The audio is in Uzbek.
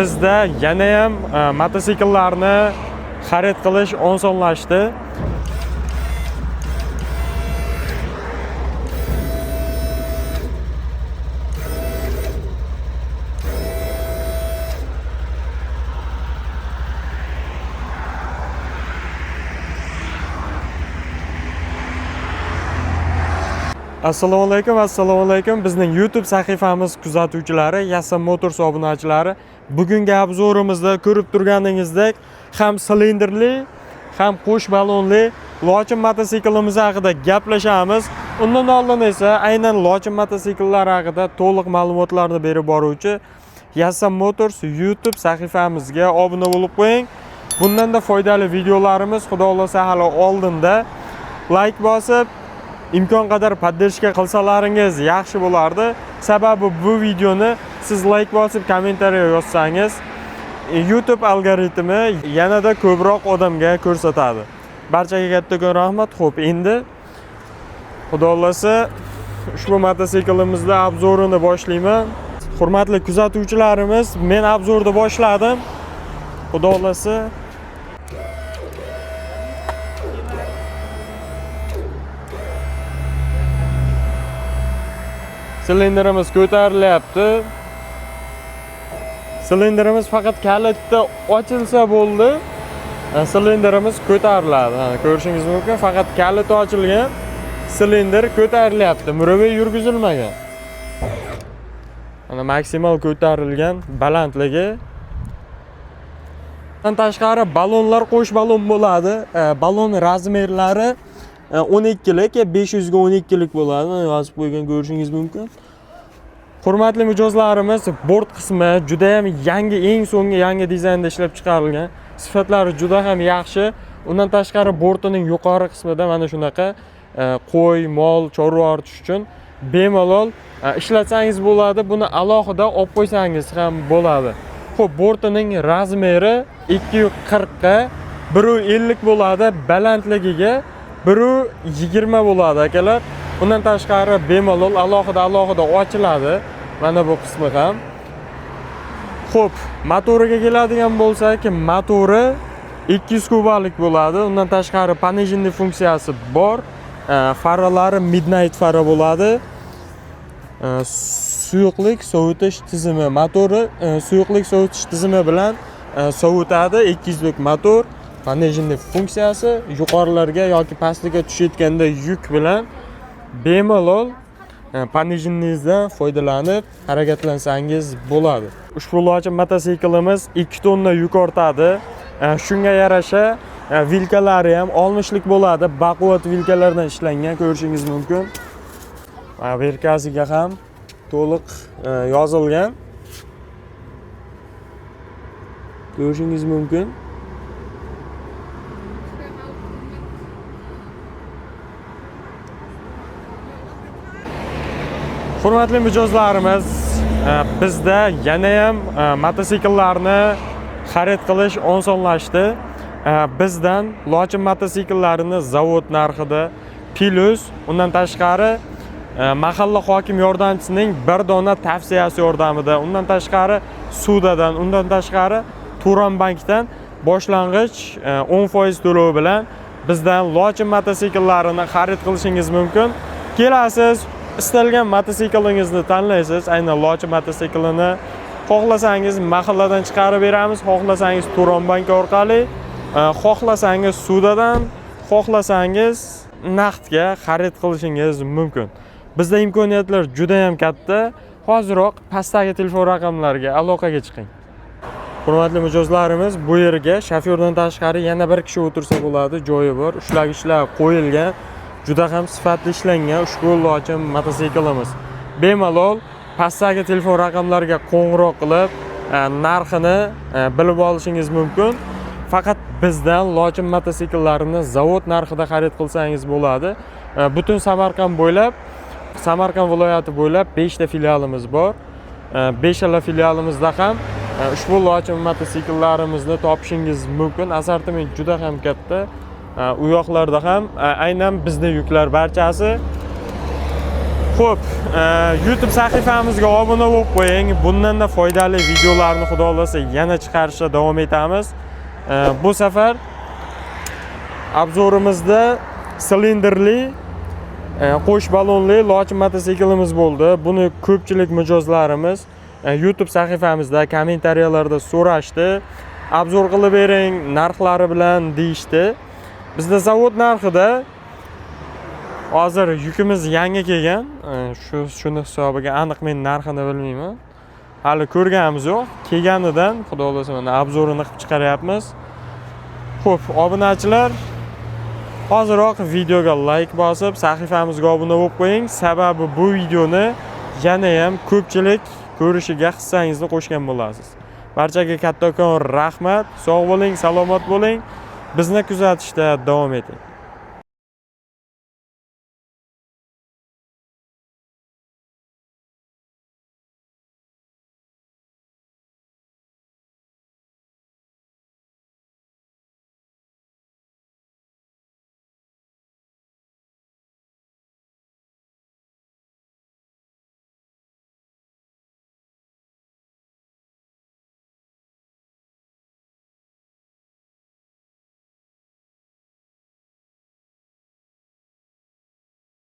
Bizda yana ham mototsikllarni xarid qilish osonlashdi. Assalomu alaykum. Bizning YouTube sahifamiz kuzatuvchilari, Yasam Motors obunachilari, bugungi obzorimizda ko'rib turganingizdek, ham silindrli, ham qo'sh ballonli Lochin mototsiklimiz haqida gaplashamiz. Undan oldin esa aynan Lochin mototsikllari haqida to'liq ma'lumotlarni berib boruvchi Yasam Motors YouTube sahifamizga obuna bo'lib qo'ying. Bundan da foydali videolarimiz xudo xolasa hali oldinda. Like bosib, imkon qadar poddershka qilsalaringiz yaxshi bo'lardi. Sababi bu videoni siz like bosib, kommentariya yozsangiz, YouTube algoritmi yanada ko'proq odamga ko'rsatadi. Barchaga kattakon rahmat. Xo'p, endi xudo xolasa ushbu mototsiklimizda obzorini boshlayman. Hurmatli kuzatuvchilarimiz, men obzorni boshladim. Xudo xolasa silindrimiz ko'tarilyapti. Silindrimiz faqat kalitda ochilsa bo'ldi. Silindrimiz ko'tariladi. Ko'rishingiz mumkin, faqat kaliti ochilgan, silindr ko'tarilyapti. Murabbiy yurgizilmagan. Mana maksimal ko'tarilgan balandligi. Bundan tashqari ballonlar qo'sh ballon bo'ladi. Ballon razmerlari 12 lik, 500 ga 12 lik bo'ladi. Mana yozib qo'ygan ko'rishingiz mumkin. Hurmatli mijozlarimiz, bort qismi juda ham yangi, eng so'nggi yangi dizaynda ishlab chiqarilgan. Sifatlari juda ham yaxshi. Undan tashqari bortining yuqori qismida mana shunaqa qo'y, mol, chorva ortish uchun bemalol ishlatsangiz bo'ladi. Buni alohida olib qo'ysangiz ham bo'ladi. Xo'p, bortining razmeri 240 ga 150 bo'ladi, balandligiga 120 bo'ladi akalar. Undan tashqari bemalol alohida ochiladi. Mana bu qismi ham. Xo'p, motoriga keladigan bo'lsak, motori 200 kubalik bo'ladi. Undan tashqari пониженный funksiyasi bor. Faralari midnight fara bo'ladi. Suyuqlik sovutish tizimi, motori suyuqlik sovutish tizimi bilan sovutadi. 200 lik motor. Пониженный funksiyasi yuqorilarga yoki pastga tushayotganda yuk bilan bemalol пониженныйdan foydalanib harakatlansangiz bo'ladi. Ushbu Lochin mototsiklimiz 2 tonna yuk ortadi. Shunga yarasha vilkalari ham 60 lik bo'ladi. Baquvvat vilkalardan ishlangan, ko'rishingiz mumkin. Verkasiga ham to'liq yozilgan. Ko'rishingiz mumkin. Hurmatli mijozlarimiz, bizda yana ham mototsikllarni xarid qilish osonlashdi. Bizdan Lochin mototsiklarini zavod narxida plus, undan tashqari mahalla hokim yordamchisining bir dona tavsiyasi yordamida, undan tashqari sudadan, undan tashqari Turon bankdan boshlang'ich 10% to'lov bilan bizdan Lochin mototsiklarini xarid qilishingiz mumkin. Kelasiz, istalgan mototsiklingizni tanlaysiz. Aynan Lochin mototsiklini xohlasangiz mahalladan chiqarib beramiz, xohlasangiz Turon banki orqali, xohlasangiz sudadan, xohlasangiz naqdga xarid qilishingiz mumkin. Bizda imkoniyatlar juda ham katta. Hoziroq pastdagi telefon raqamlariga aloqaga chiqing. Hurmatli mijozlarimiz, bu yerga shofyordan tashqari yana bir kishi o'tirsa bo'ladi, joyi bor. Ushlagichlar qo'yilgan. Juda ham sifatli ishlangan ushbu Lochin mototsiklimiz. Bemalol pastdagi telefon raqamlariga qo'ng'iroq qilib, narxini bilib olishingiz mumkin. Faqat bizdan Lochin mototsiklarini zavod narxida xarid qilsangiz bo'ladi. Butun Samarqand bo'ylab, Samarqand viloyati bo'ylab 5 ta filialimiz bor. 5 ta filialimizda ham ushbu Lochin mototsikllarimizni topishingiz mumkin. Assortiment juda ham katta. U yoqlarda ham aynan bizda yuklar barchasi. Xo'p, YouTube sahifamizga obuna bo'lib qo'ying. Bundan-da foydali videolarni xudo xolasa yana chiqarishda davom etamiz. Bu safar obzorimizda silindrli qo'sh ballonli Lochin mototsiklimiz bo'ldi. Buni ko'pchilik mijozlarimiz YouTube sahifamizda kommentariyalarda so'rashdi. Obzor qilib bering, narxlari bilan deyishdi. Bizda zavod narxida hozir yukimiz yangi kelgan. Shuni hisobiga aniq men narxini bilmayman. Hali ko'rganimiz yo'q. Kelganidan xudo xolasa mana obzorini qilib chiqaryapmiz. Xo'p, obunachilar, hoziroq videoga like bosib, sahifamizga obuna bo'lib qo'ying. Sababi bu videoni yana ham ko'pchilik ko'rishiga hissangizni qo'shgan bo'lasiz. Barchaga kattakon rahmat. Sog' bo'ling, salomat bo'ling. Bizni kuzatishda davom eting.